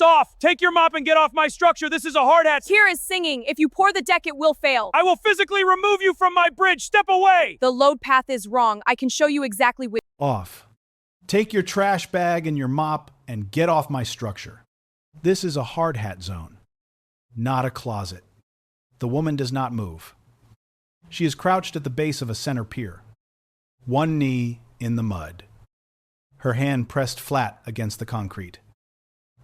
off! Take your mop and get off my structure! This is a hard hat! Pier is singing. If you pour the deck, it will fail. I will physically remove you from my bridge! Step away! The load path is wrong. I can show you exactly which. Off. Take your trash bag and your mop and get off my structure. This is a hard hat zone, not a closet. The woman does not move. She is crouched at the base of a center pier, one knee in the mud, her hand pressed flat against the concrete,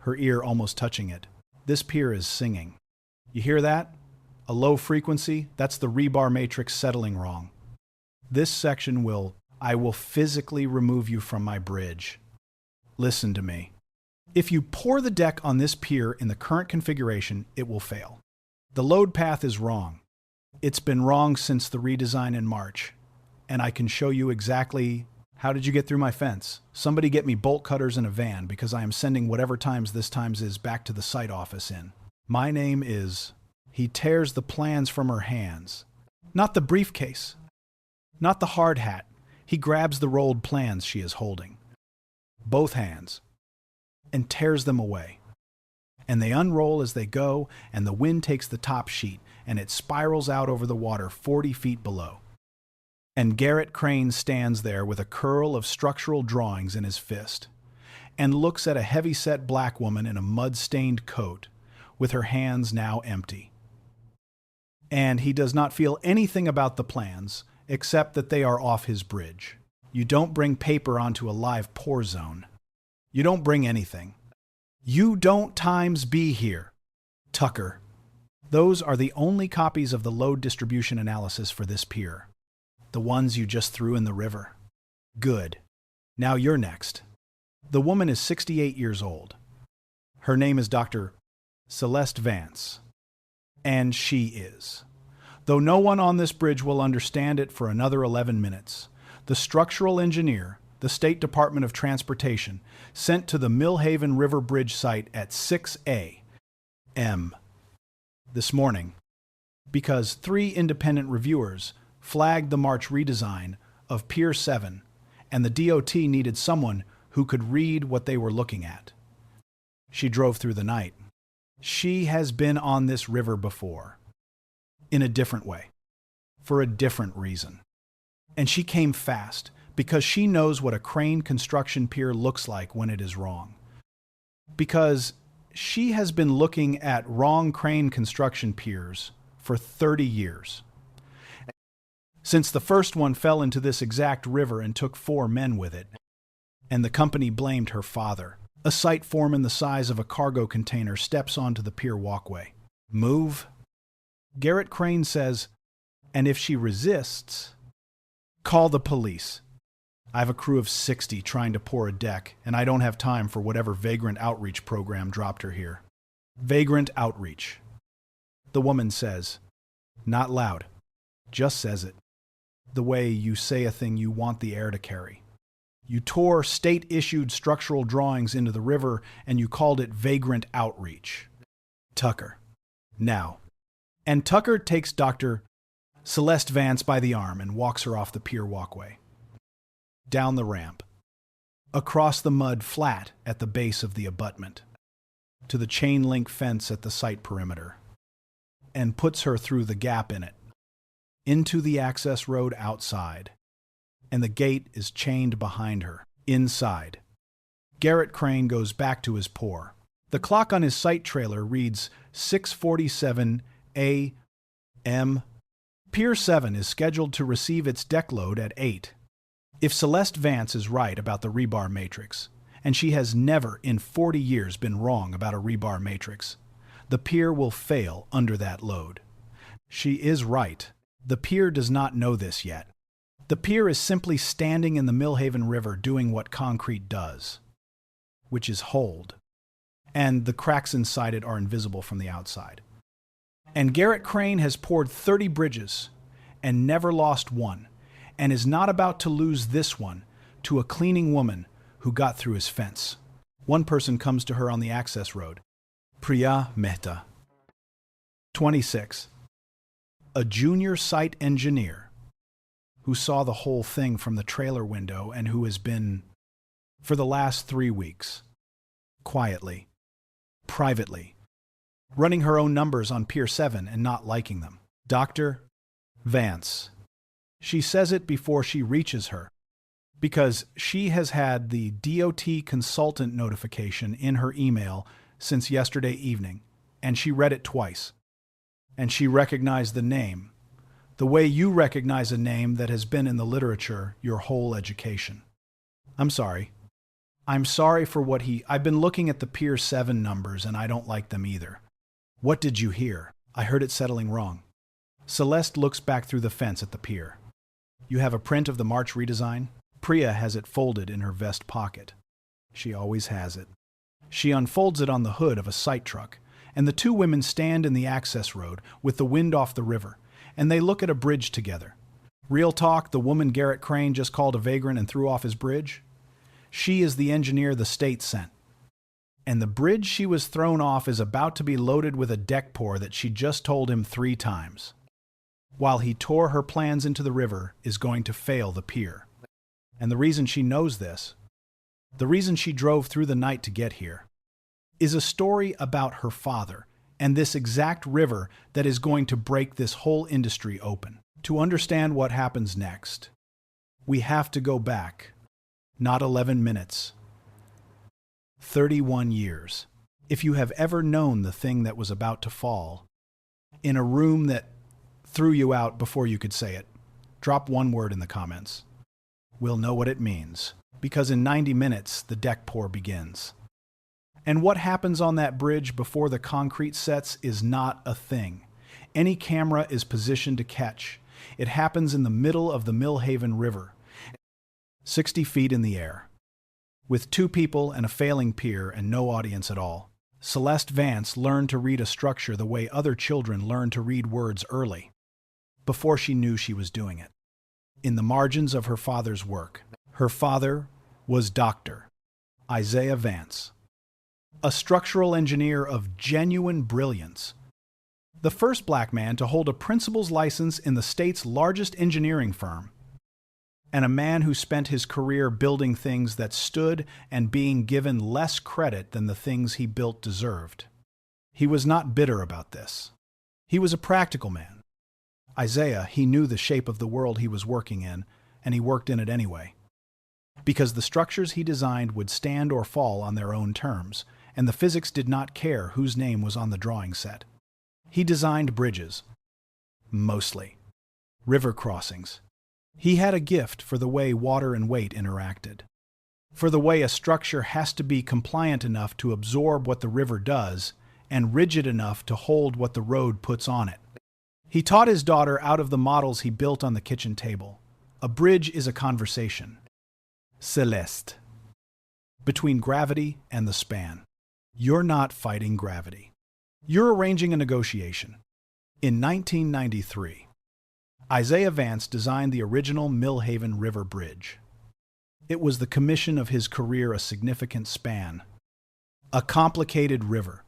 her ear almost touching it. This pier is singing. You hear that? A low frequency? That's the rebar matrix settling wrong. This section I will physically remove you from my bridge. Listen to me. If you pour the deck on this pier in the current configuration, it will fail. The load path is wrong. It's been wrong since the redesign in March. And I can show you exactly. How did you get through my fence? Somebody get me bolt cutters and a van because I am sending whatever times this times is back to the site office in. My name is. He tears the plans from her hands. Not the briefcase. Not the hard hat. He grabs the rolled plans she is holding. Both hands. And tears them away. And they unroll as they go, and the wind takes the top sheet, and it spirals out over the water 40 feet below. And Garrett Crane stands there with a curl of structural drawings in his fist, and looks at a heavy-set black woman in a mud-stained coat, with her hands now empty. And he does not feel anything about the plans, except that they are off his bridge. You don't bring paper onto a live pour zone. You don't bring anything. You don't times be here. Tucker. Those are the only copies of the load distribution analysis for this pier. The ones you just threw in the river. Good. Now you're next. The woman is 68 years old. Her name is Dr. Celeste Vance. And she is. Though no one on this bridge will understand it for another 11 minutes, the structural engineer, the State Department of Transportation, sent to the Millhaven River Bridge site at 6 a.m. this morning, because 3 independent reviewers flagged the March redesign of Pier 7, and the DOT needed someone who could read what they were looking at. She drove through the night. She has been on this river before, in a different way, for a different reason. And she came fast, because she knows what a crane construction pier looks like when it is wrong. Because she has been looking at wrong crane construction piers for 30 years. Since the first one fell into this exact river and took 4 men with it, and the company blamed her father. A site foreman the size of a cargo container steps onto the pier walkway. Move. Garrett Crane says, and if she resists, call the police. I have a crew of 60 trying to pour a deck, and I don't have time for whatever vagrant outreach program dropped her here. Vagrant outreach. The woman says, not loud, just says it. The way you say a thing you want the air to carry. You tore state-issued structural drawings into the river, and you called it vagrant outreach. Tucker. Now. And Tucker takes Dr. Celeste Vance by the arm and walks her off the pier walkway. Down the ramp. Across the mud flat at the base of the abutment. To the chain-link fence at the site perimeter. And puts her through the gap in it. Into the access road outside. And the gate is chained behind her. Inside. Garrett Crane goes back to his pour. The clock on his site trailer reads 6:47 a.m. Pier 7 is scheduled to receive its deck load at 8. If Celeste Vance is right about the rebar matrix, and she has never in 40 years been wrong about a rebar matrix, the pier will fail under that load. She is right. The pier does not know this yet. The pier is simply standing in the Millhaven River doing what concrete does, which is hold, and the cracks inside it are invisible from the outside. And Garrett Crane has poured 30 bridges and never lost one, and is not about to lose this one to a cleaning woman who got through his fence. One person comes to her on the access road. Priya Mehta. 26. A junior site engineer who saw the whole thing from the trailer window and who has been, for the last 3 weeks, quietly, privately, running her own numbers on Pier 7 and not liking them. Dr. Vance. She says it before she reaches her, because she has had the DOT consultant notification in her email since yesterday evening, and she read it twice. And she recognized the name, the way you recognize a name that has been in the literature your whole education. I'm sorry. I'm sorry for what I've been looking at the Pier 7 numbers and I don't like them either. What did you hear? I heard it settling wrong. Celeste looks back through the fence at the pier. You have a print of the March redesign? Priya has it folded in her vest pocket. She always has it. She unfolds it on the hood of a sight truck, and the two women stand in the access road with the wind off the river, and they look at a bridge together. Real talk, the woman Garrett Crane just called a vagrant and threw off his bridge? She is the engineer the state sent. And the bridge she was thrown off is about to be loaded with a deck pour that she just told him 3 times. While he tore her plans into the river, is going to fail the pier. And the reason she knows this, the reason she drove through the night to get here, is a story about her father and this exact river that is going to break this whole industry open. To understand what happens next, we have to go back, not 11 minutes, 31 years. If you have ever known the thing that was about to fall, in a room that threw you out before you could say it, drop 1 word in the comments. We'll know what it means, because in 90 minutes, the deck pour begins. And what happens on that bridge before the concrete sets is not a thing. Any camera is positioned to catch. It happens in the middle of the Millhaven River, 60 feet in the air. With 2 people and a failing pier and no audience at all, Celeste Vance learned to read a structure the way other children learn to read words early, before she knew she was doing it. In the margins of her father's work, her father was Dr. Isaiah Vance, a structural engineer of genuine brilliance, the first black man to hold a principal's license in the state's largest engineering firm, and a man who spent his career building things that stood and being given less credit than the things he built deserved. He was not bitter about this. He was a practical man. Isaiah, he knew the shape of the world he was working in, and he worked in it anyway. Because the structures he designed would stand or fall on their own terms, and the physics did not care whose name was on the drawing set. He designed bridges, mostly. River crossings. He had a gift for the way water and weight interacted. For the way a structure has to be compliant enough to absorb what the river does, and rigid enough to hold what the road puts on it. He taught his daughter out of the models he built on the kitchen table. A bridge is a conversation. Celeste. Between gravity and the span. You're not fighting gravity. You're arranging a negotiation. In 1993, Isaiah Vance designed the original Millhaven River Bridge. It was the commission of his career, a significant span, a complicated river,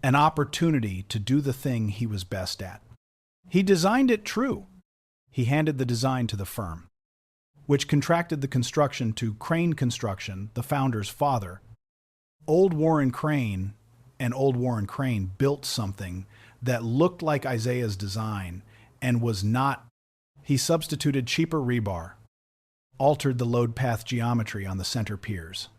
an opportunity to do the thing he was best at. He designed it true. He handed the design to the firm, which contracted the construction to Crane Construction, the founder's father. Old Warren Crane and Old Warren Crane built something that looked like Isaiah's design and was not. He substituted cheaper rebar, altered the load path geometry on the center piers,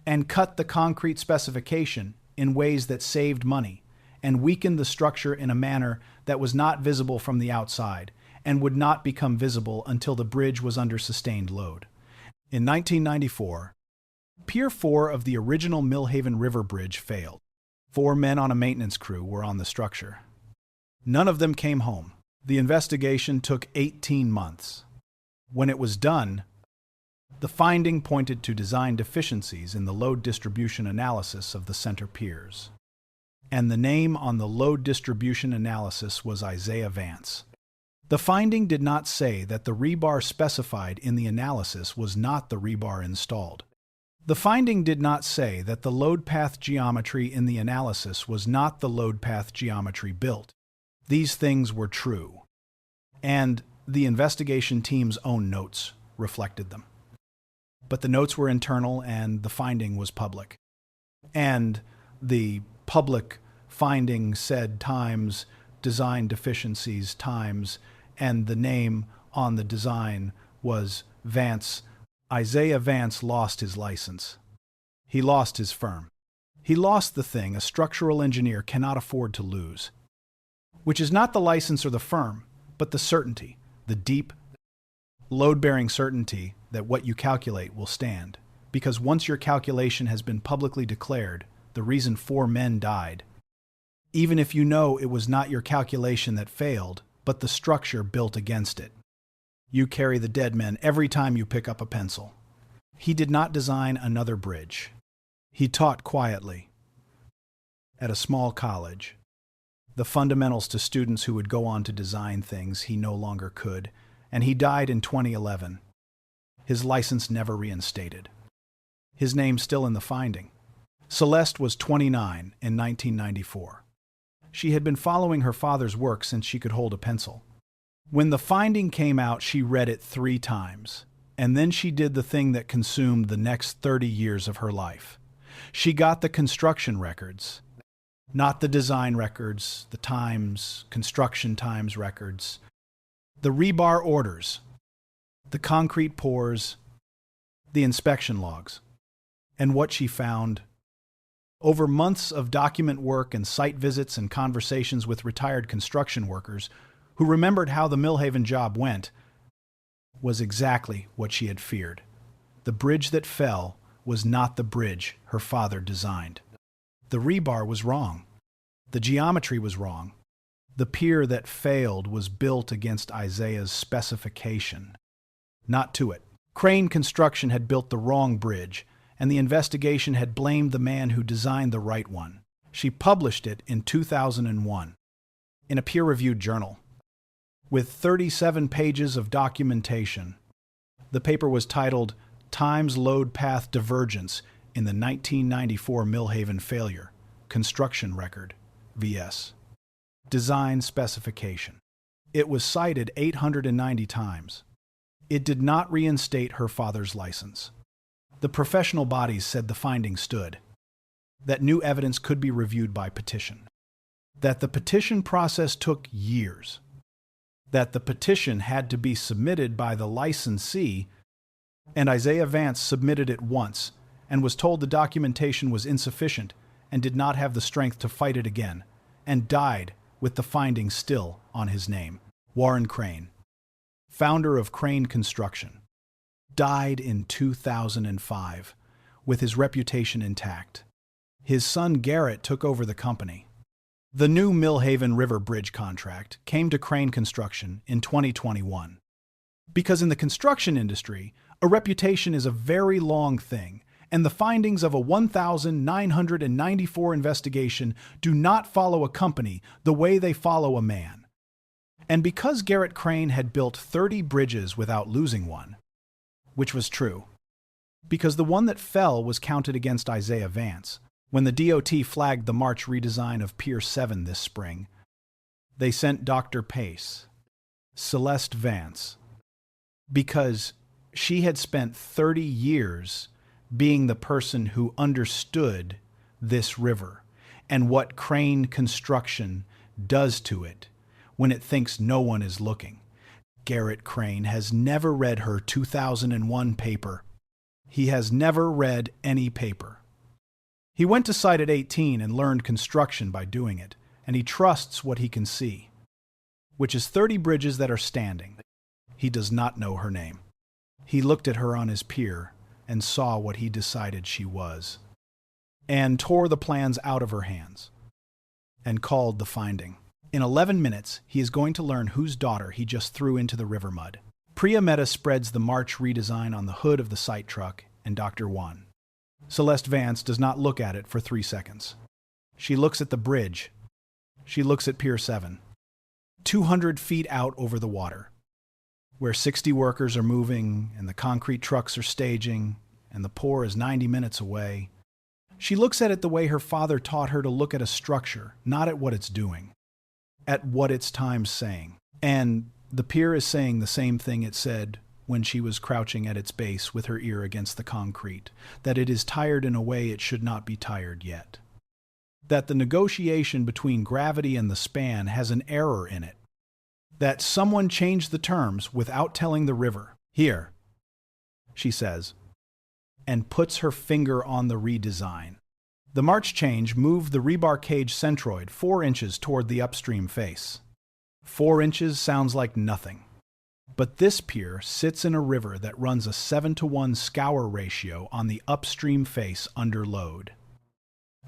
and cut the concrete specification in ways that saved money and weakened the structure in a manner that was not visible from the outside and would not become visible until the bridge was under sustained load. In 1994, Pier 4 of the original Millhaven River Bridge failed. 4 men on a maintenance crew were on the structure. None of them came home. The investigation took 18 months. When it was done, the finding pointed to design deficiencies in the load distribution analysis of the center piers. And the name on the load distribution analysis was Isaiah Vance. The finding did not say that the rebar specified in the analysis was not the rebar installed. The finding did not say that the load path geometry in the analysis was not the load path geometry built. These things were true, and the investigation team's own notes reflected them. But the notes were internal and the finding was public. And The public finding said Times, design deficiencies Times, and the name on the design was Vance. Isaiah Vance lost his license. He lost his firm. He lost the thing a structural engineer cannot afford to lose, which is not the license or the firm, but the certainty, the deep, load-bearing certainty that what you calculate will stand. Because once your calculation has been publicly declared, the reason 4 men died, even if you know it was not your calculation that failed, but the structure built against it. You carry the dead men every time you pick up a pencil. He did not design another bridge. He taught quietly at a small college the fundamentals to students who would go on to design things he no longer could, and he died in 2011. His license never reinstated. His name still in the finding. Celeste was 29 in 1994. She had been following her father's work since she could hold a pencil. When the finding came out, she read it 3 times, and then she did the thing that consumed the next 30 years of her life. She got the construction records, not the design records, the times, construction times records, the rebar orders, the concrete pours, the inspection logs. And what she found, over months of document work and site visits and conversations with retired construction workers who remembered how the Millhaven job went, was exactly what she had feared. The bridge that fell was not the bridge her father designed. The rebar was wrong. The geometry was wrong. The pier that failed was built against Isaiah's specification, not to it. Crane Construction had built the wrong bridge, and the investigation had blamed the man who designed the right one. She published it in 2001 in a peer-reviewed journal. With 37 pages of documentation, the paper was titled Times Load Path Divergence in the 1994 Millhaven Failure, Construction Record, vs. Design Specification. It was cited 890 times. It did not reinstate her father's license. The professional bodies said the findings stood, that new evidence could be reviewed by petition, that the petition process took years, that the petition had to be submitted by the licensee, and Isaiah Vance submitted it once and was told the documentation was insufficient and did not have the strength to fight it again, and died with the findings still on his name. Warren Crane, founder of Crane Construction, died in 2005 with his reputation intact. His son Garrett took over the company. The new Millhaven River Bridge contract came to Crane Construction in 2021. Because in the construction industry, a reputation is a very long thing, and the findings of a 1,994 investigation do not follow a company the way they follow a man. And because Garrett Crane had built 30 bridges without losing one, which was true, because the one that fell was counted against Isaiah Vance. When the DOT flagged the March redesign of Pier 7 this spring, they sent Dr. Pace, Celeste Vance, because she had spent 30 years being the person who understood this river and what Crane Construction does to it when it thinks no one is looking. Garrett Crane has never read her 2001 paper. He has never read any paper. He went to site at 18 and learned construction by doing it, and he trusts what he can see, which is 30 bridges that are standing. He does not know her name. He looked at her on his pier and saw what he decided she was, and tore the plans out of her hands, and called the finding. In 11 minutes, he is going to learn whose daughter he just threw into the river mud. Priya Mehta spreads the March redesign on the hood of the site truck, and Dr. Juan. Celeste Vance does not look at it for 3 seconds. She looks at the bridge. She looks at Pier 7, 200 feet out over the water, where 60 workers are moving and the concrete trucks are staging and the pour is 90 minutes away. She looks at it the way her father taught her to look at a structure, not at what it's doing, at what its time's saying. And the pier is saying the same thing it said when she was crouching at its base with her ear against the concrete, that it is tired in a way it should not be tired yet. that the negotiation between gravity and the span has an error in it, that someone changed the terms without telling the river. Here, she says, and puts her finger on the redesign. The march change moved the rebar cage centroid 4 inches toward the upstream face. 4 inches sounds like nothing. But this pier sits in a river that runs a 7-to-1 scour ratio on the upstream face under load.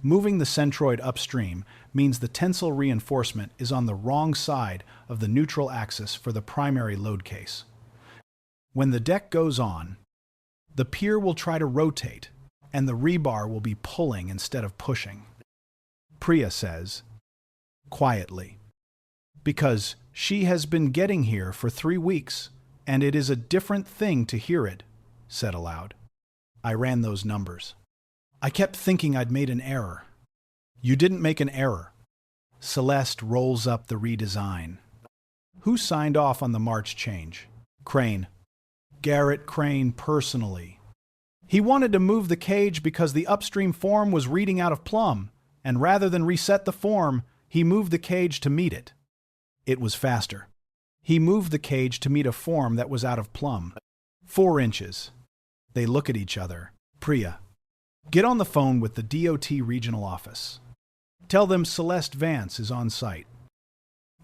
Moving the centroid upstream means the tensile reinforcement is on the wrong side of the neutral axis for the primary load case. When the deck goes on, the pier will try to rotate, and the rebar will be pulling instead of pushing. Priya says, quietly, because she has been getting here for 3 weeks, and it is a different thing to hear it, said aloud. I ran those numbers. I kept thinking I'd made an error. You didn't make an error. Celeste rolls up the redesign. Who signed off on the march change? Crane. Garrett Crane personally. He wanted to move the cage because the upstream form was reading out of plumb, and rather than reset the form, he moved the cage to meet it. It was faster. He moved the cage to meet a form that was out of plumb. 4 inches. They look at each other. Priya. Get on the phone with the DOT regional office. Tell them Celeste Vance is on site.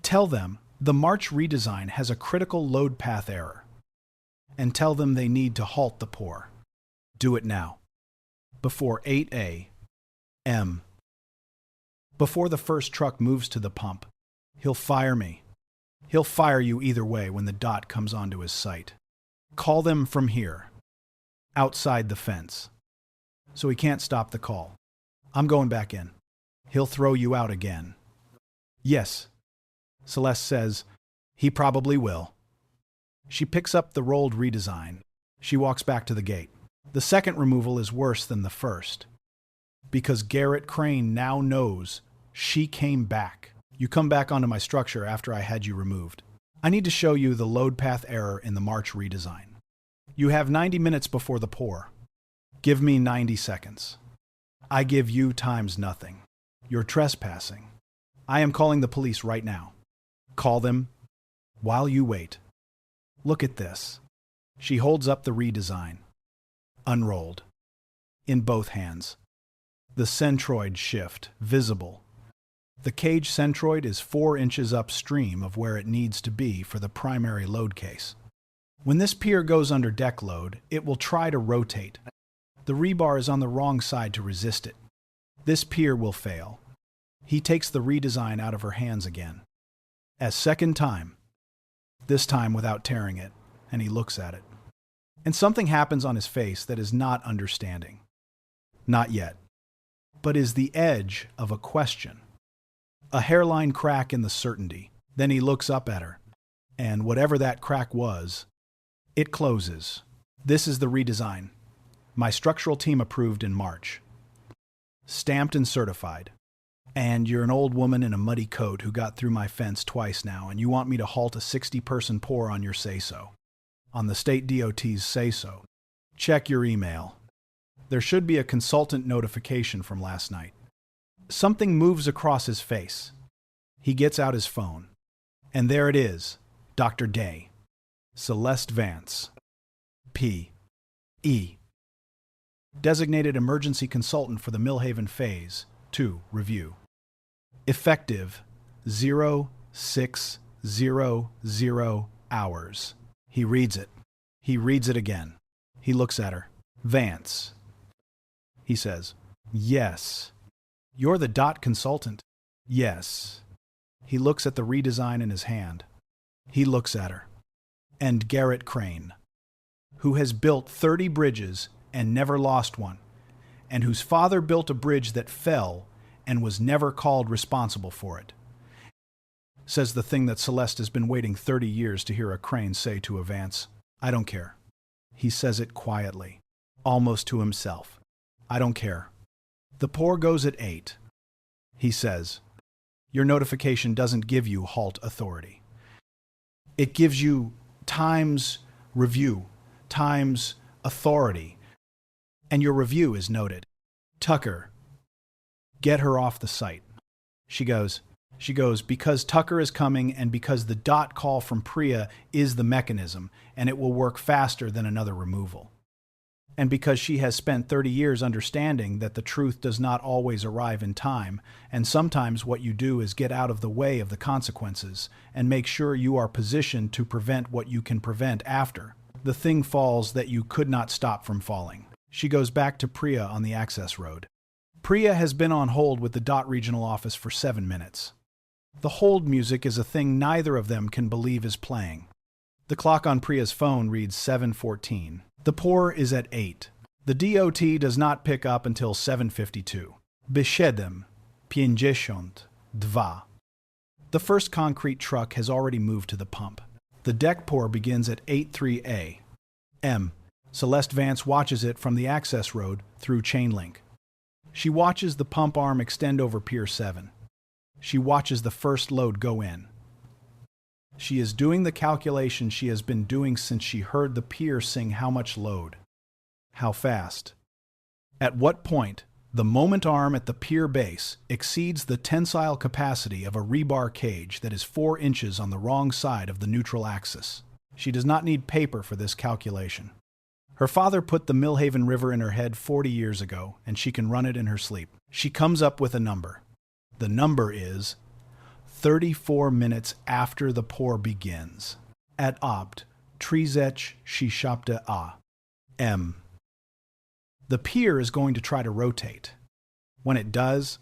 Tell them the march redesign has a critical load path error. And tell them they need to halt the pour. Do it now. Before 8 a.m. Before the first truck moves to the pump. He'll fire me. He'll fire you either way when the dot comes onto his site. Call them from here. Outside the fence. So he can't stop the call. I'm going back in. He'll throw you out again. Yes. Celeste says, he probably will. She picks up the rolled redesign. She walks back to the gate. The second removal is worse than the first. Because Garrett Crane now knows she came back. You come back onto my structure after I had you removed. I need to show you the load path error in the march redesign. You have 90 minutes before the pour. Give me 90 seconds. I give you times nothing. You're trespassing. I am calling the police right now. Call them while you wait. Look at this. She holds up the redesign. Unrolled. In both hands. The centroid shift, visible. The cage centroid is 4 inches upstream of where it needs to be for the primary load case. When this pier goes under deck load, it will try to rotate. The rebar is on the wrong side to resist it. This pier will fail. He takes the redesign out of her hands again. A second time. This time without tearing it, and he looks at it. And something happens on his face that is not understanding. Not yet. But is the edge of a question. A hairline crack in the certainty. Then he looks up at her. And whatever that crack was, it closes. This is the redesign. My structural team approved in March. Stamped and certified. And you're an old woman in a muddy coat who got through my fence twice now, and you want me to halt a 60-person pour on your say-so. On the state DOT's say-so. Check your email. There should be a consultant notification from last night. Something moves across his face. He gets out his phone. And there it is, Dr. Day. Celeste Vance. P.E. Designated emergency consultant for the Millhaven Phase 2 review. Effective 0600 hours. He reads it. He reads it again. He looks at her. Vance. He says, yes. You're the DOT consultant. Yes. He looks at the redesign in his hand. He looks at her. And Garrett Crane, who has built 30 bridges and never lost one, and whose father built a bridge that fell and was never called responsible for it, says the thing that Celeste has been waiting 30 years to hear a Crane say to a Vance. I don't care. He says it quietly, almost to himself. I don't care. The pour goes at 8. He says, your notification doesn't give you halt authority. It gives you times review, times authority, and your review is noted. Tucker. Get her off the site. She goes, because Tucker is coming and because the dot call from Priya is the mechanism and it will work faster than another removal. And because she has spent 30 years understanding that the truth does not always arrive in time, and sometimes what you do is get out of the way of the consequences and make sure you are positioned to prevent what you can prevent after the thing falls that you could not stop from falling. She goes back to Priya on the access road. Priya has been on hold with the DOT regional office for 7 minutes. The hold music is a thing neither of them can believe is playing. The clock on Priya's phone reads 7:14. The pour is at 8. The DOT does not pick up until 7:52. Besiedem, 52. The first concrete truck has already moved to the pump. The deck pour begins at 8:03 a.m. Celeste Vance watches it from the access road through chain link. She watches the pump arm extend over Pier 7. She watches the first load go in. She is doing the calculation she has been doing since she heard the pier sing how much load. How fast. At what point, the moment arm at the pier base exceeds the tensile capacity of a rebar cage that is 4 inches on the wrong side of the neutral axis. She does not need paper for this calculation. Her father put the Millhaven River in her head 40 years ago, and she can run it in her sleep. She comes up with a number. The number is 34 minutes after the pour begins. At opt, 30 a.m. The pier is going to try to rotate. When it does,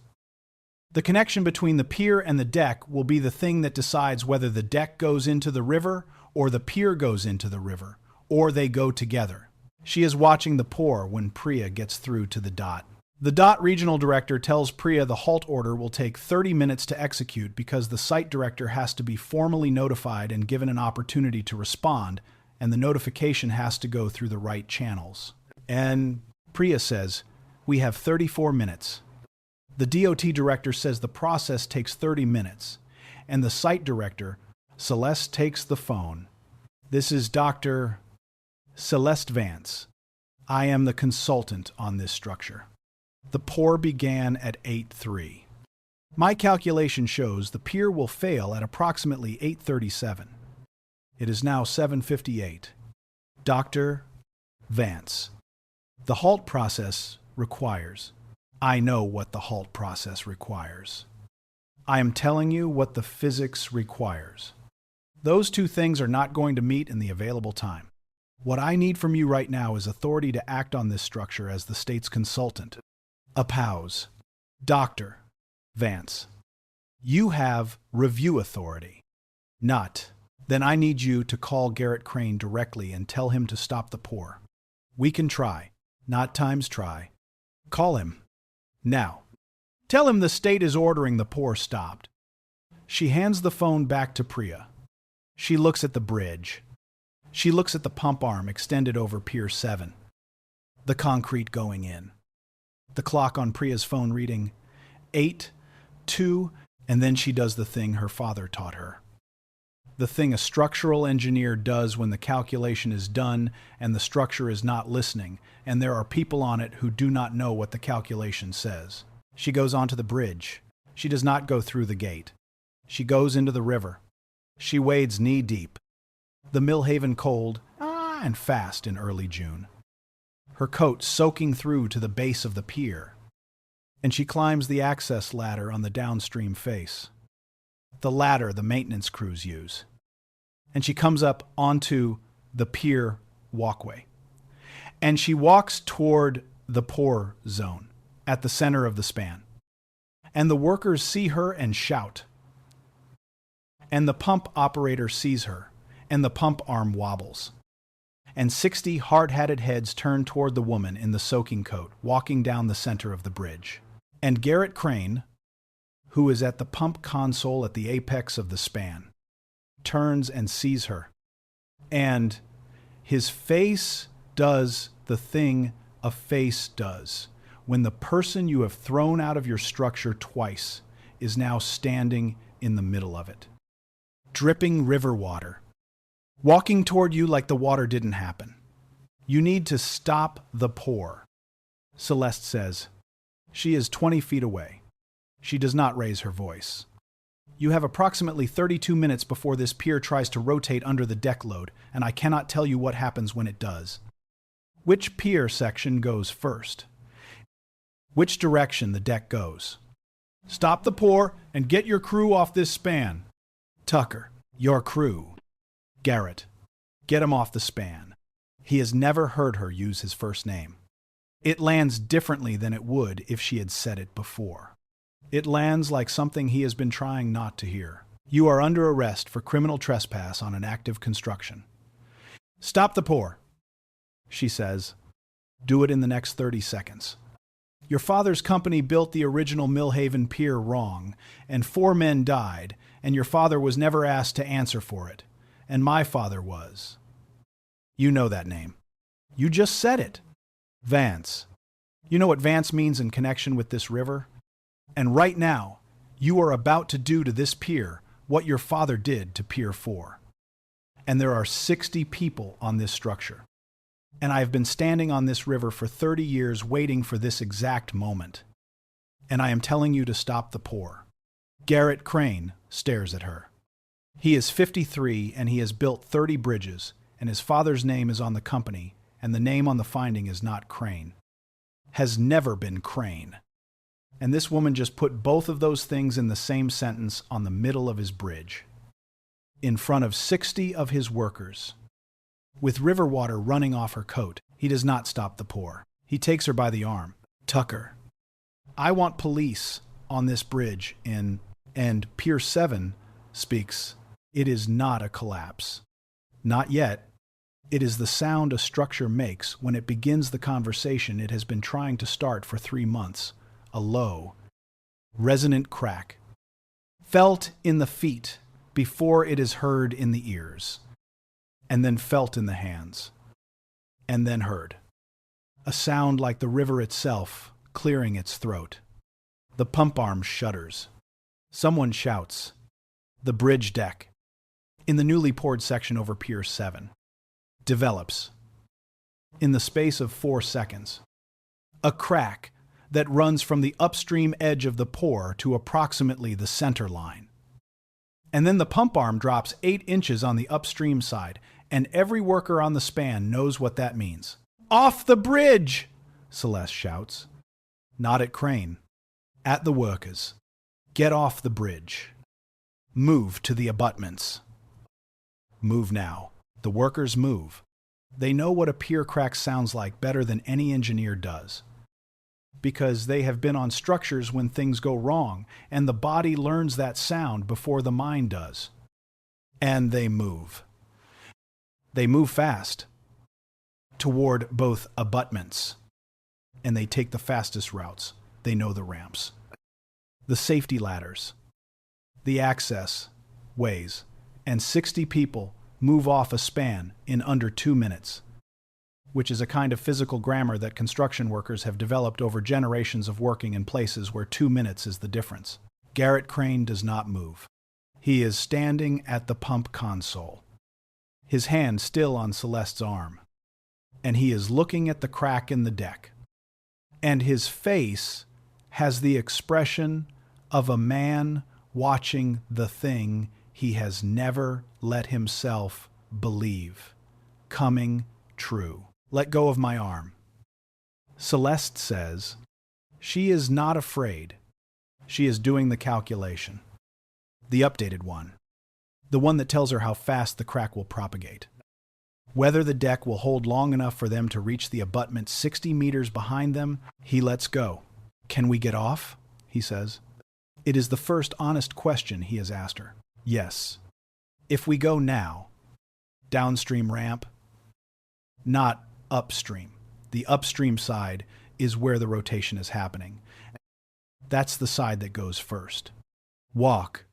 the connection between the pier and the deck will be the thing that decides whether the deck goes into the river or the pier goes into the river, or they go together. She is watching the pour when Priya gets through to the DOT. The DOT regional director tells Priya the halt order will take 30 minutes to execute because the site director has to be formally notified and given an opportunity to respond, and the notification has to go through the right channels. And Priya says, "We have 34 minutes." The DOT director says the process takes 30 minutes, and the site director, Celeste, takes the phone. "This is Dr. Celeste Vance. I am the consultant on this structure. The pour began at 8:03. My calculation shows the pier will fail at approximately 8:37. It is now 7:58. Dr. Vance. The halt process requires. I know what the halt process requires. I am telling you what the physics requires. Those two things are not going to meet in the available time. What I need from you right now is authority to act on this structure as the state's consultant." A pause. "Dr. Vance, you have review authority. Not. Then I need you to call Garrett Crane directly and tell him to stop the pour. We can try, not times try. Call him. Now. Tell him the state is ordering the pour stopped." She hands the phone back to Priya. She looks at the bridge. She looks at the pump arm extended over Pier 7. The concrete going in. The clock on Priya's phone reading 8:02, and then she does the thing her father taught her. The thing a structural engineer does when the calculation is done and the structure is not listening, and there are people on it who do not know what the calculation says. She goes onto the bridge. She does not go through the gate. She goes into the river. She wades knee-deep. The Millhaven cold and fast in early June. Her coat soaking through to the base of the pier. And she climbs the access ladder on the downstream face. The ladder the maintenance crews use. And she comes up onto the pier walkway. And she walks toward the pour zone at the center of the span. And the workers see her and shout. And the pump operator sees her, and the pump arm wobbles. And 60 hard-hatted heads turn toward the woman in the soaking coat, walking down the center of the bridge. And Garrett Crane, who is at the pump console at the apex of the span, turns and sees her. And his face does the thing a face does when the person you have thrown out of your structure twice is now standing in the middle of it. Dripping river water. Walking toward you like the water didn't happen. You need to stop the pour, Celeste says. She is 20 feet away. She does not raise her voice. You have approximately 32 minutes before this pier tries to rotate under the deck load, and I cannot tell you what happens when it does. Which pier section goes first? Which direction the deck goes? Stop the pour and get your crew off this span. Tucker, your crew. Garrett, get him off the span. He has never heard her use his first name. It lands differently than it would if she had said it before. It lands like something he has been trying not to hear. You are under arrest for criminal trespass on an active construction. Stop the pour, she says. Do it in the next 30 seconds. Your father's company built the original Millhaven Pier wrong, and 4 men died, and your father was never asked to answer for it. And my father was. You know that name. You just said it. Vance. You know what Vance means in connection with this river? And right now, you are about to do to this pier what your father did to Pier 4. And there are 60 people on this structure. And I have been standing on this river for 30 years waiting for this exact moment. And I am telling you to stop the pour. Garrett Crane stares at her. He is 53 and he has built 30 bridges, and his father's name is on the company, and the name on the finding is not Crane. Has never been Crane. And this woman just put both of those things in the same sentence on the middle of his bridge, in front of 60 of his workers. With river water running off her coat, he does not stop the pour. He takes her by the arm. Tucker, I want police on this bridge and Pier 7 speaks. It is not a collapse. Not yet. It is the sound a structure makes when it begins the conversation it has been trying to start for 3 months. A low, resonant crack, felt in the feet before it is heard in the ears, and then felt in the hands, and then heard. A sound like the river itself clearing its throat. The pump arm shudders. Someone shouts. The bridge deck, in the newly poured section over Pier 7, develops. In the space of 4 seconds, a crack that runs from the upstream edge of the pour to approximately the center line. And then the pump arm drops 8 inches on the upstream side, and every worker on the span knows what that means. Off the bridge! Celeste shouts. Not at Crane. At the workers. Get off the bridge. Move to the abutments. Move now. The workers move. They know what a pier crack sounds like better than any engineer does, because they have been on structures when things go wrong, and the body learns that sound before the mind does. And they move. They move fast toward both abutments, and they take the fastest routes. They know the ramps, the safety ladders, the access ways, and 60 people move off a span in under 2 minutes, which is a kind of physical grammar that construction workers have developed over generations of working in places where 2 minutes is the difference. Garrett Crane does not move. He is standing at the pump console, his hand still on Celeste's arm, and he is looking at the crack in the deck. And his face has the expression of a man watching the thing he has never let himself believe coming true. Let go of my arm. Celeste says, she is not afraid. She is doing the calculation. The updated one. The one that tells her how fast the crack will propagate. Whether the deck will hold long enough for them to reach the abutment 60 meters behind them, he lets go. Can we get off? He says. It is the first honest question he has asked her. Yes. If we go now, downstream ramp, not upstream. The upstream side is where the rotation is happening. That's the side that goes first. Walk.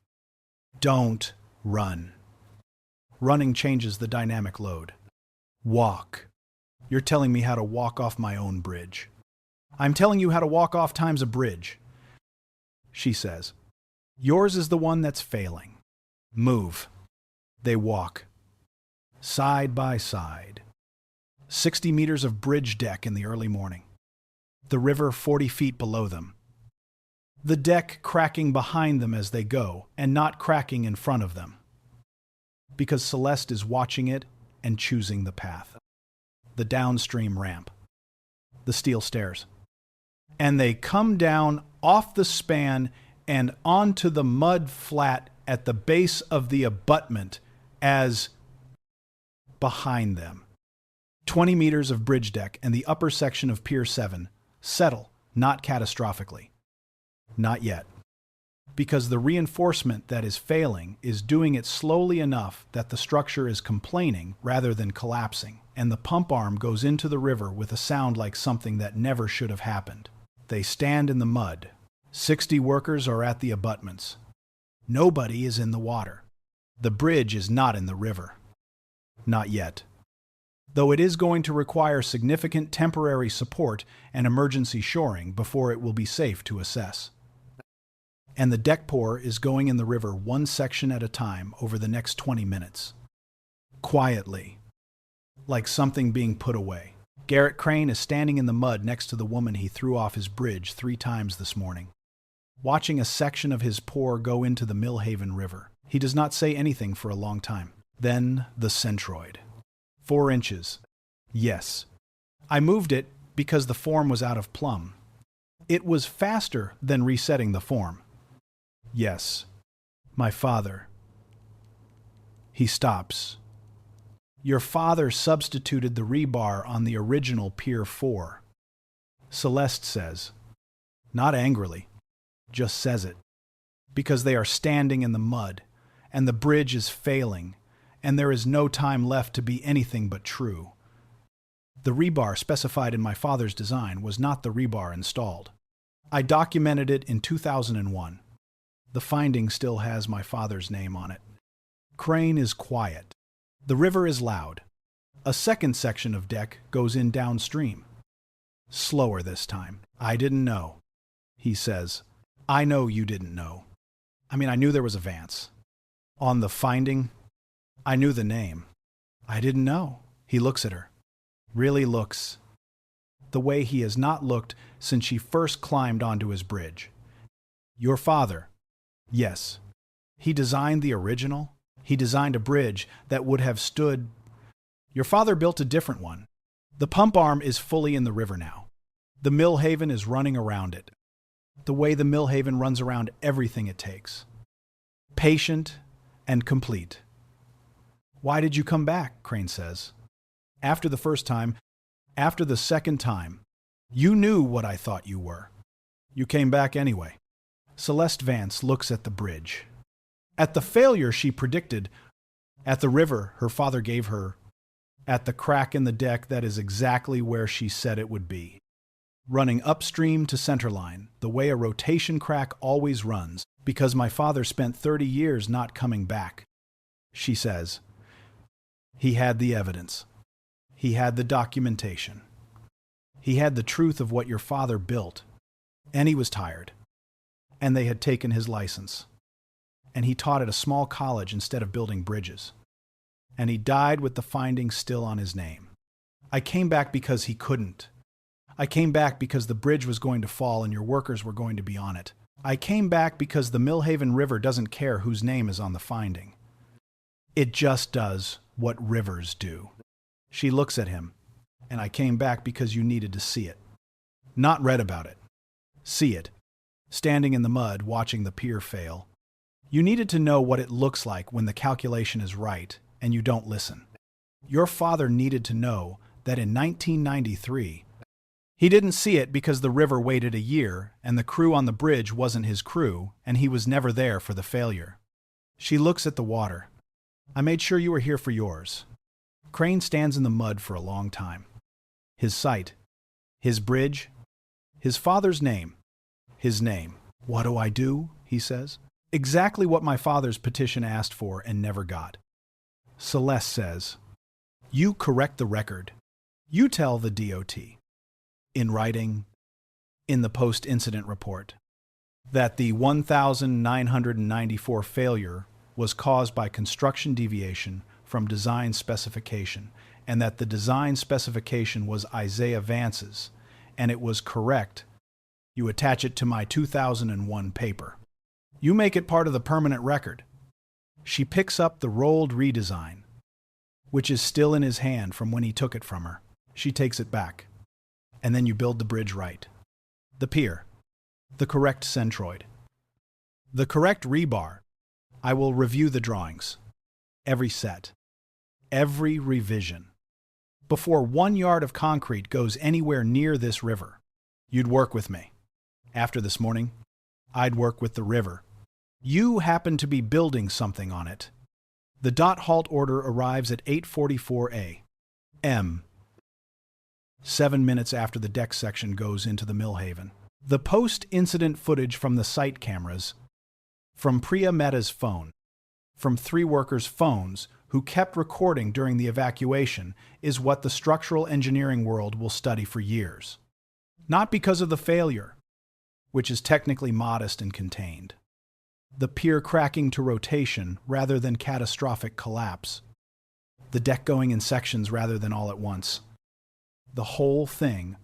Don't run. Running changes the dynamic load. Walk. You're telling me how to walk off my own bridge. I'm telling you how to walk off times a bridge. She says, yours is the one that's failing. Move. They walk. Side by side. 60 meters of bridge deck in the early morning. The river 40 feet below them. the deck cracking behind them as they go and not cracking in front of them. Because Celeste is watching it and choosing the path. The downstream ramp. The steel stairs. And they come down off the span and onto the mud flat at the base of the abutment as behind them. 20 meters of bridge deck and the upper section of Pier 7 settle, not catastrophically. Not yet. Because the reinforcement that is failing is doing it slowly enough that the structure is complaining rather than collapsing, and the pump arm goes into the river with a sound like something that never should have happened. They stand in the mud. 60 workers are at the abutments. Nobody is in the water. The bridge is not in the river. Not yet. Though it is going to require significant temporary support and emergency shoring before it will be safe to assess. And the deck pour is going in the river one section at a time over the next 20 minutes. Quietly. Like something being put away. Garrett Crane is standing in the mud next to the woman he threw off his bridge 3 times this morning, watching a section of his pour go into the Millhaven River. He does not say anything for a long time. Then the centroid. 4 inches. Yes. I moved it because the form was out of plumb. It was faster than resetting the form. Yes. My father. He stops. Your father substituted the rebar on the original Pier 4. Celeste says. Not angrily. Just says it. Because they are standing in the mud, and the bridge is failing, and there is no time left to be anything but true. The rebar specified in my father's design was not the rebar installed. I documented it in 2001. The finding still has my father's name on it. Crane is quiet. The river is loud. A second section of deck goes in downstream. Slower this time. I didn't know. He says, I know you didn't know. I knew there was a Vance. On the finding, I knew the name. I didn't know. He looks at her. Really looks. The way he has not looked since she first climbed onto his bridge. Your father. Yes. He designed the original. He designed a bridge that would have stood. Your father built a different one. The pump arm is fully in the river now. The Millhaven is running around it. The way the Millhaven runs around everything it takes. Patient and complete. Why did you come back? Crane says. After the first time, after the second time, you knew what I thought you were. You came back anyway. Celeste Vance looks at the bridge. At the failure she predicted, at the river her father gave her, at the crack in the deck that is exactly where she said it would be. Running upstream to centerline, the way a rotation crack always runs, because my father spent 30 years not coming back. She says, he had the evidence. He had the documentation. He had the truth of what your father built. And he was tired. And they had taken his license. And he taught at a small college instead of building bridges. And he died with the findings still on his name. I came back because he couldn't. I came back because the bridge was going to fall and your workers were going to be on it. I came back because the Millhaven River doesn't care whose name is on the finding. It just does what rivers do. She looks at him, and I came back because you needed to see it. Not read about it. See it. Standing in the mud, watching the pier fail. You needed to know what it looks like when the calculation is right, and you don't listen. Your father needed to know that in 1993, he didn't see it because the river waited a year, and the crew on the bridge wasn't his crew, and he was never there for the failure. She looks at the water. I made sure you were here for yours. Crane stands in the mud for a long time. His site, his bridge, his father's name, his name. What do I do? He says. Exactly what my father's petition asked for and never got. Celeste says, you correct the record. You tell the DOT, in writing, in the post-incident report, that the 1,994 failure was caused by construction deviation from design specification, and that the design specification was Isaiah Vance's, and it was correct You attach it to my 2001 paper. You make it part of the permanent record. She picks up the rolled redesign, which is still in his hand from when he took it from her. She takes it back. And then you build the bridge right. The pier. The correct centroid. The correct rebar. I will review the drawings. Every set. Every revision. Before 1 yard of concrete goes anywhere near this river, you'd work with me. After this morning, I'd work with the river. You happen to be building something on it. The dot halt order arrives at 8:44 a.m. 7 minutes after the deck section goes into the Millhaven. The post-incident footage from the site cameras, from Priya Mehta's phone, from 3 workers' phones who kept recording during the evacuation is what the structural engineering world will study for years. Not because of the failure, which is technically modest and contained. The pier cracking to rotation rather than catastrophic collapse. The deck going in sections rather than all at once. The whole thing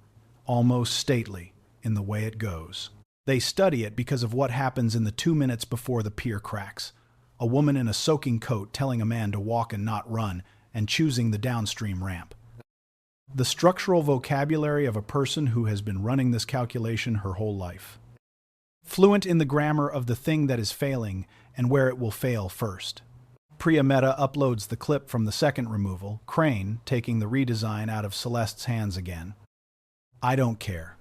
almost stately in the way it goes. They study it because of what happens in the 2 minutes before the pier cracks. A woman in a soaking coat telling a man to walk and not run, and choosing the downstream ramp. The structural vocabulary of a person who has been running this calculation her whole life. Fluent in the grammar of the thing that is failing and where it will fail first. Priya Mehta uploads the clip from the second removal, Crane taking the redesign out of Celeste's hands again. I don't care.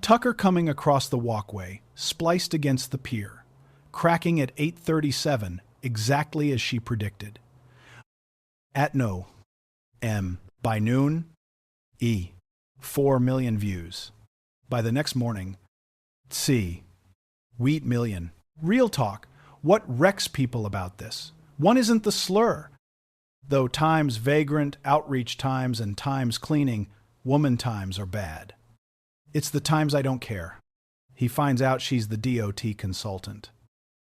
Tucker coming across the walkway, spliced against the pier, cracking at 8:37, exactly as she predicted. At no. M. By noon. 4 million views. By the next morning. C. Wheat million. Real talk. What wrecks people about this? One isn't the slur. Though Times vagrant, outreach times, and Times cleaning, woman times are bad. It's the times I don't care. He finds out she's the DOT consultant.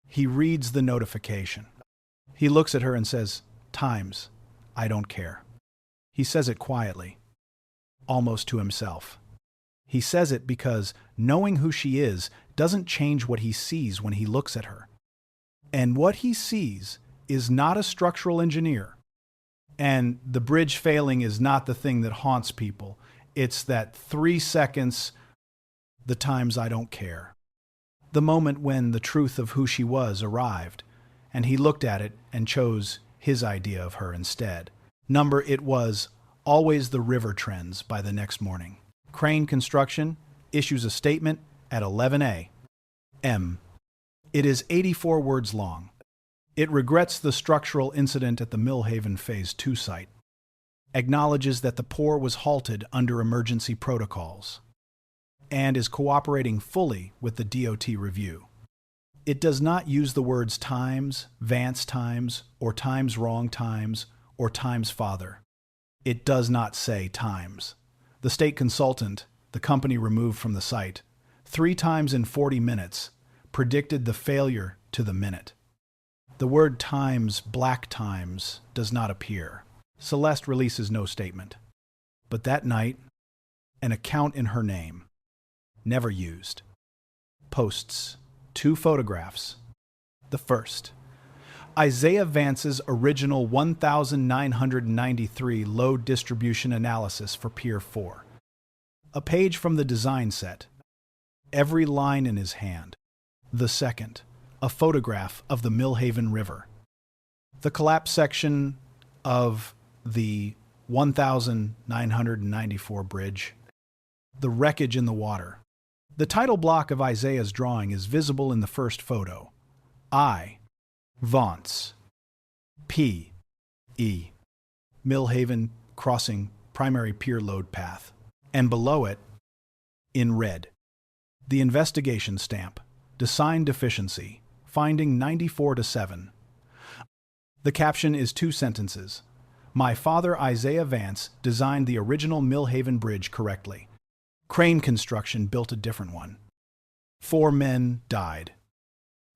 He reads the notification. He looks at her and says, Times, I don't care. He says it quietly, almost to himself. He says it because knowing who she is doesn't change what he sees when he looks at her. And what he sees is not a structural engineer. And the bridge failing is not the thing that haunts people. It's that 3 seconds, the times I don't care. The moment when the truth of who she was arrived, and he looked at it and chose his idea of her instead. It was always the river trends by the next morning. Crane Construction issues a statement at 11 a.m. It is 84 words long. It regrets the structural incident at the Millhaven Phase 2 site, acknowledges that the pour was halted under emergency protocols, and is cooperating fully with the DOT review. It does not use the words times, Vance times, or times wrong times, or times father. It does not say times. The state consultant, the company removed from the site, 3 times in 40 minutes, predicted the failure to the minute. The word times, black times, does not appear. Celeste releases no statement. But that night, an account in her name, never used, posts 2 photographs. The first, Isaiah Vance's original 1993 load distribution analysis for Pier 4. A page from the design set, every line in his hand. The second, a photograph of the Millhaven River. The collapse section of the 1994 bridge. The wreckage in the water. The title block of Isaiah's drawing is visible in the first photo. Vance. P.E. Millhaven Crossing Primary Pier Load Path. And below it, in red, the investigation stamp, Design Deficiency, Finding 94-7. The caption is 2 sentences. My father, Isaiah Vance, designed the original Millhaven Bridge correctly. Crane Construction built a different one. 4 men died.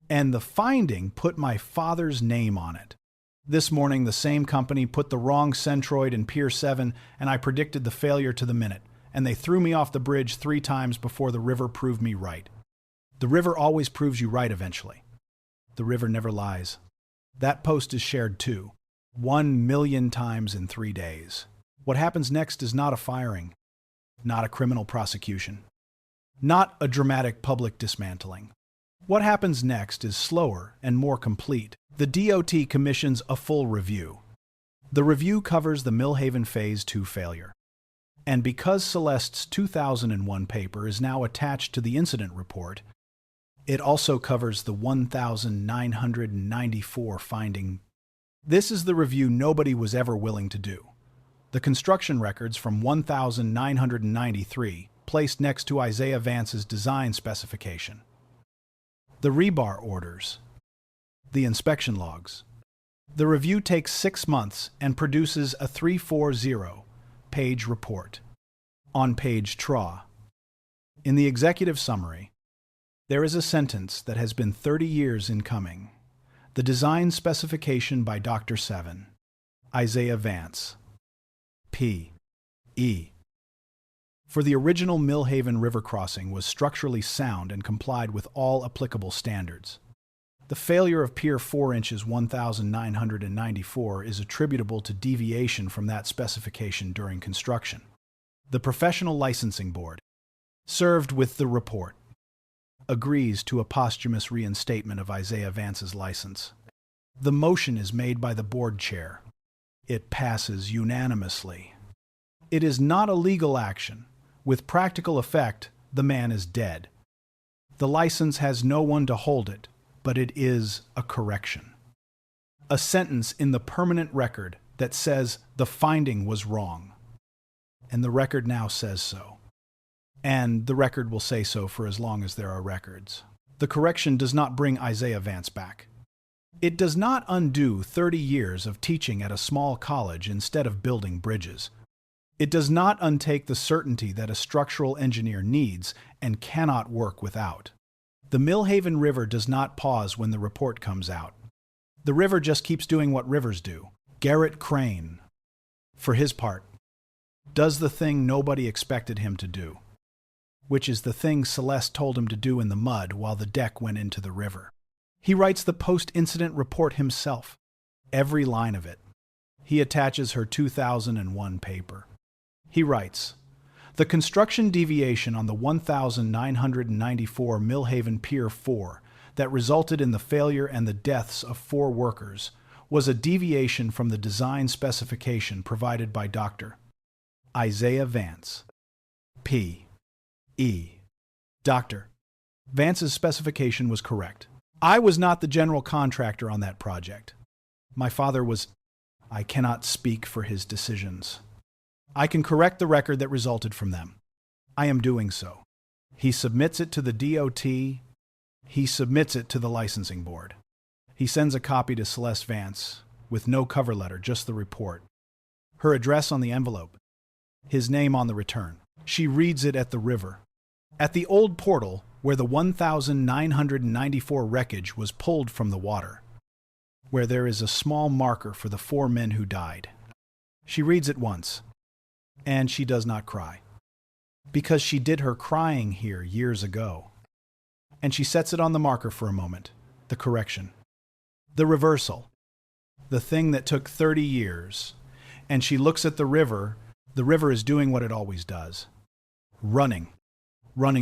And the finding put my father's name on it. This morning, the same company put the wrong centroid in Pier 7, and I predicted the failure to the minute. and they threw me off the bridge 3 times before the river proved me right. The river always proves you right eventually. The river never lies. That post is shared too, 1,000,000 times in 3 days. What happens next is not a firing, not a criminal prosecution, not a dramatic public dismantling. What happens next is slower and more complete. The DOT commissions a full review. The review covers the Millhaven Phase 2 failure. And because Celeste's 2001 paper is now attached to the incident report, it also covers the 1,994 finding. This is the review nobody was ever willing to do. The construction records from 1,993 placed next to Isaiah Vance's design specification. The rebar orders. The inspection logs. The review takes 6 months and produces a 340-page report. On page TRA. In the executive summary, there is a sentence that has been 30 years in coming. The design specification by Dr. Seven, Isaiah Vance, P.E. for the original Millhaven River crossing was structurally sound and complied with all applicable standards. The failure of Pier 4 inches 1,994 is attributable to deviation from that specification during construction. The Professional Licensing Board, served with the report, agrees to a posthumous reinstatement of Isaiah Vance's license. The motion is made by the board chair. It passes unanimously. It is not a legal action. With practical effect, the man is dead. The license has no one to hold it, but it is a correction. A sentence in the permanent record that says the finding was wrong. And the record now says so. And the record will say so for as long as there are records. The correction does not bring Isaiah Vance back. It does not undo 30 years of teaching at a small college instead of building bridges. It does not untake the certainty that a structural engineer needs and cannot work without. The Millhaven River does not pause when the report comes out. The river just keeps doing what rivers do. Garrett Crane, for his part, does the thing nobody expected him to do, which is the thing Celeste told him to do in the mud while the deck went into the river. He writes the post-incident report himself, every line of it. He attaches her 2001 paper. He writes, "The construction deviation on the 1,994 Millhaven Pier 4 that resulted in the failure and the deaths of 4 workers was a deviation from the design specification provided by Dr. Isaiah Vance, P.E. Dr. Vance's specification was correct. I was not the general contractor on that project. My father was. I cannot speak for his decisions. I can correct the record that resulted from them. I am doing so. He submits it to the DOT. He submits it to the licensing board. He sends a copy to Celeste Vance, with no cover letter, just the report. Her address on the envelope. His name on the return. She reads it at the river. At the old portal, where the 1,994 wreckage was pulled from the water, where there is a small marker for the 4 men who died. She reads it once, and she does not cry, because she did her crying here years ago. And she sets it on the marker for a moment, the correction, the reversal, the thing that took 30 years, and she looks at the river is doing what it always does, running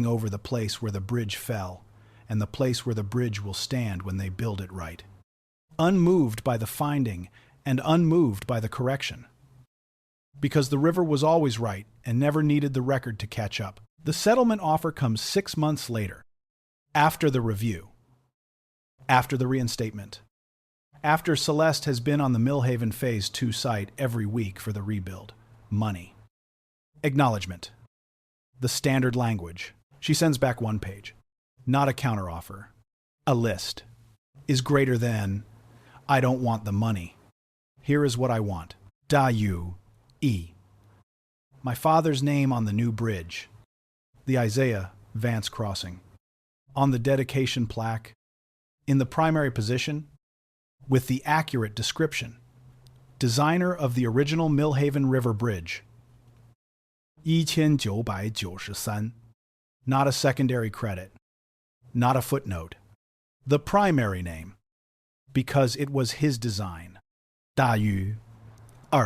over the place where the bridge fell, and the place where the bridge will stand when they build it right. Unmoved by the finding and unmoved by the correction. Because the river was always right and never needed the record to catch up. The settlement offer comes 6 months later, after the review, after the reinstatement, after Celeste has been on the Millhaven Phase 2 site every week for the rebuild. Money. Acknowledgement. The standard language. She sends back 1 page. Not a counteroffer. A list. Is greater than, I don't want the money. Here is what I want. Da-U-E. My father's name on the new bridge. The Isaiah Vance crossing. On the dedication plaque. In the primary position. With the accurate description. Designer of the original Millhaven River Bridge. 1993. Not a secondary credit. Not a footnote. The primary name. Because it was his design. 大于2.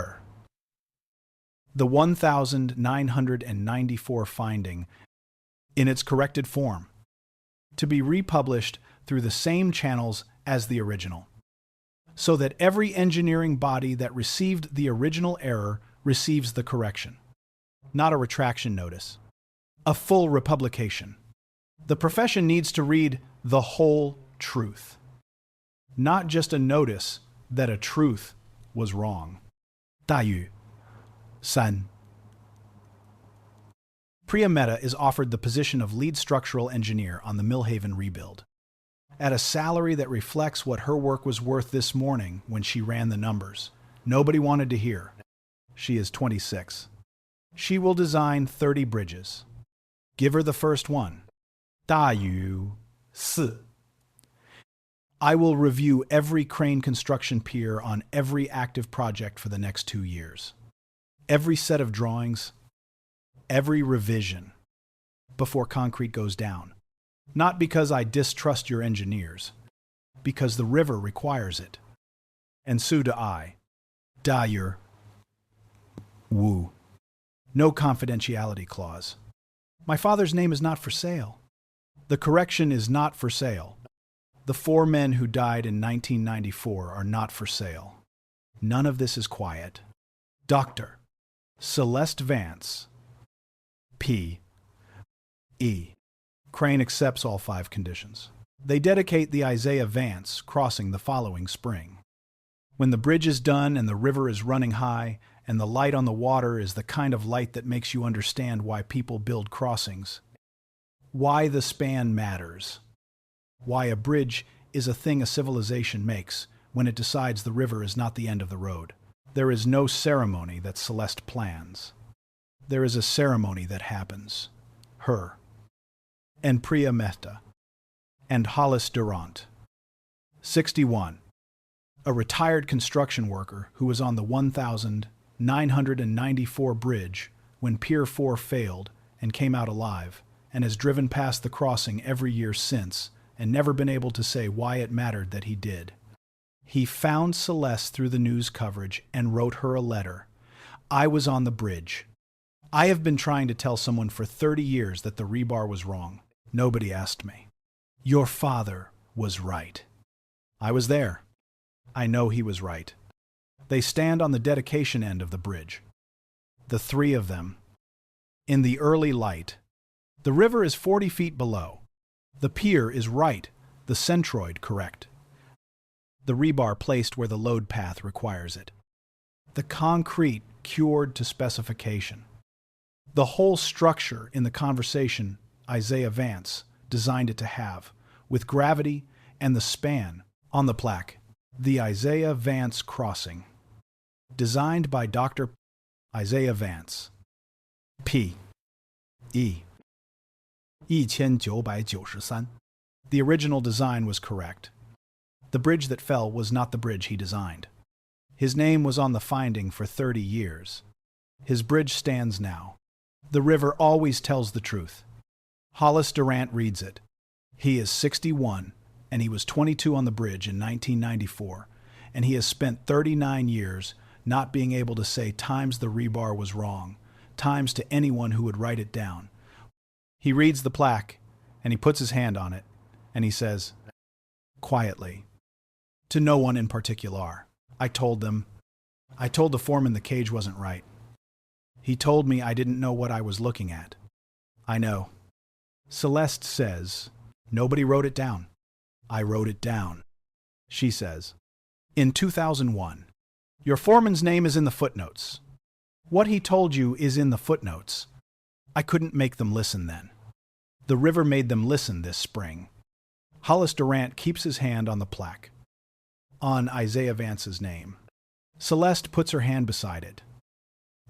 The 1994 finding in its corrected form, to be republished through the same channels as the original, so that every engineering body that received the original error receives the correction. Not a retraction notice. A full republication. The profession needs to read the whole truth, not just a notice that a truth was wrong. 大于3. Priya Mehta is offered the position of lead structural engineer on the Millhaven rebuild, at a salary that reflects what her work was worth this morning when she ran the numbers. Nobody wanted to hear. She is 26. She will design 30 bridges. Give her the first one. 大于4. I will review every crane construction pier on every active project for the next 2 years. Every set of drawings, every revision, before concrete goes down. Not because I distrust your engineers, because the river requires it. And so do I. 大于5. No confidentiality clause. My father's name is not for sale. The correction is not for sale. The 4 men who died in 1994 are not for sale. None of this is quiet. Dr. Celeste Vance, P.E. Crane accepts all 5 conditions. They dedicate the Isaiah Vance crossing the following spring. When the bridge is done and the river is running high, and the light on the water is the kind of light that makes you understand why people build crossings, why the span matters, why a bridge is a thing a civilization makes when it decides the river is not the end of the road. There is no ceremony that Celeste plans. There is a ceremony that happens. Her. And Priya Mehta. And Hollis Durant. 61. A retired construction worker who was on the 1994 bridge when Pier 4 failed and came out alive, and has driven past the crossing every year since and never been able to say why it mattered that he did. He found Celeste through the news coverage and wrote her a letter. I was on the bridge. I have been trying to tell someone for 30 years that the rebar was wrong. Nobody asked me. Your father was right. I was there. I know he was right. They stand on the dedication end of the bridge. The 3 of them. In the early light. The river is 40 feet below. The pier is right, the centroid correct. The rebar placed where the load path requires it. The concrete cured to specification. The whole structure in the conversation Isaiah Vance designed it to have, with gravity and the span on the plaque. The Isaiah Vance Crossing. Designed by Dr. Isaiah Vance. P.E. 1993. The original design was correct. The bridge that fell was not the bridge he designed. His name was on the finding for 30 years. His bridge stands now. The river always tells the truth. Hollis Durant reads it. He is 61, and he was 22 on the bridge in 1994, and he has spent 39 years not being able to say times the rebar was wrong, times to anyone who would write it down. He reads the plaque, and he puts his hand on it, and he says, quietly, to no one in particular. I told the foreman the cage wasn't right. He told me I didn't know what I was looking at. I know. Celeste says, nobody wrote it down. I wrote it down. She says, in 2001, your foreman's name is in the footnotes. What he told you is in the footnotes. I couldn't make them listen then. The river made them listen this spring. Hollis Durant keeps his hand on the plaque, on Isaiah Vance's name. Celeste puts her hand beside it,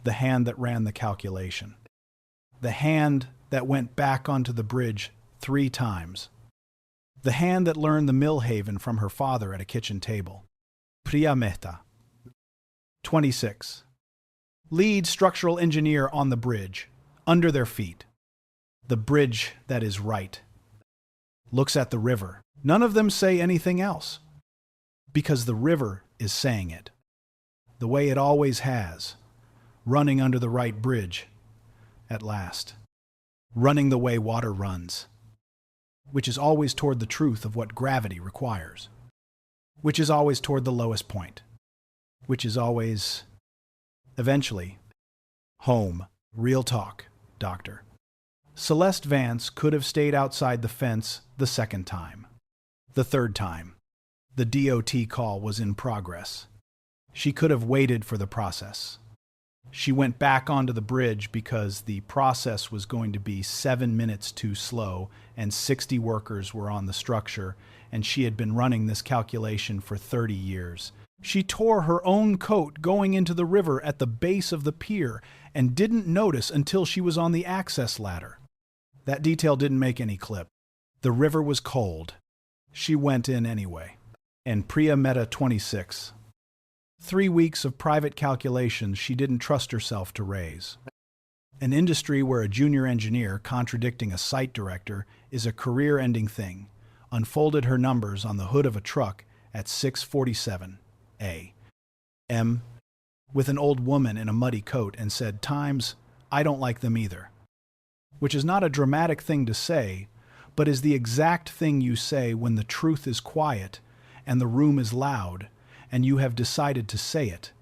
the hand that ran the calculation, the hand that went back onto the bridge 3 times, the hand that learned the Millhaven from her father at a kitchen table. Priya Mehta. 26. Lead structural engineer on the bridge, under their feet. The bridge that is right. Looks at the river. None of them say anything else. Because the river is saying it. The way it always has. Running under the right bridge. At last. Running the way water runs. Which is always toward the truth of what gravity requires. Which is always toward the lowest point. Which is always, eventually, home. Real talk, doctor. Celeste Vance could have stayed outside the fence the second time. The third time. The DOT call was in progress. She could have waited for the process. She went back onto the bridge because the process was going to be 7 minutes too slow and 60 workers were on the structure, and she had been running this calculation for 30 years. She tore her own coat going into the river at the base of the pier and didn't notice until she was on the access ladder. That detail didn't make any clip. The river was cold. She went in anyway. And Priya Mehta 26. 3 weeks of private calculations she didn't trust herself to raise. An industry where a junior engineer contradicting a site director is a career-ending thing, unfolded her numbers on the hood of a truck at 6:47 a.m. with an old woman in a muddy coat and said, "Times, I don't like them either." Which is not a dramatic thing to say, but is the exact thing you say when the truth is quiet and the room is loud, and you have decided to say it.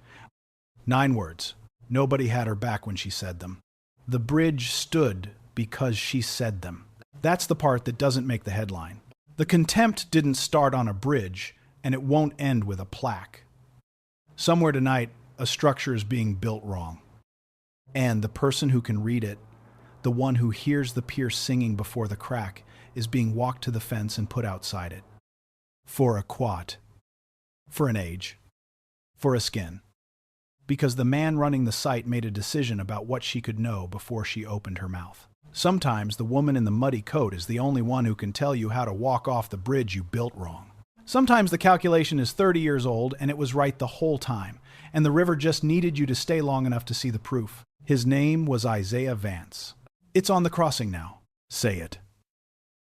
9 words. Nobody had her back when she said them. The bridge stood because she said them. That's the part that doesn't make the headline. The contempt didn't start on a bridge, and it won't end with a plaque. Somewhere tonight, a structure is being built wrong. And the person who can read it, the one who hears the pier singing before the crack, is being walked to the fence and put outside it. For a quat. For an age. For a skin. Because the man running the site made a decision about what she could know before she opened her mouth. Sometimes the woman in the muddy coat is the only one who can tell you how to walk off the bridge you built wrong. Sometimes the calculation is 30 years old and it was right the whole time, and the river just needed you to stay long enough to see the proof. His name was Isaiah Vance. It's on the crossing now. Say it.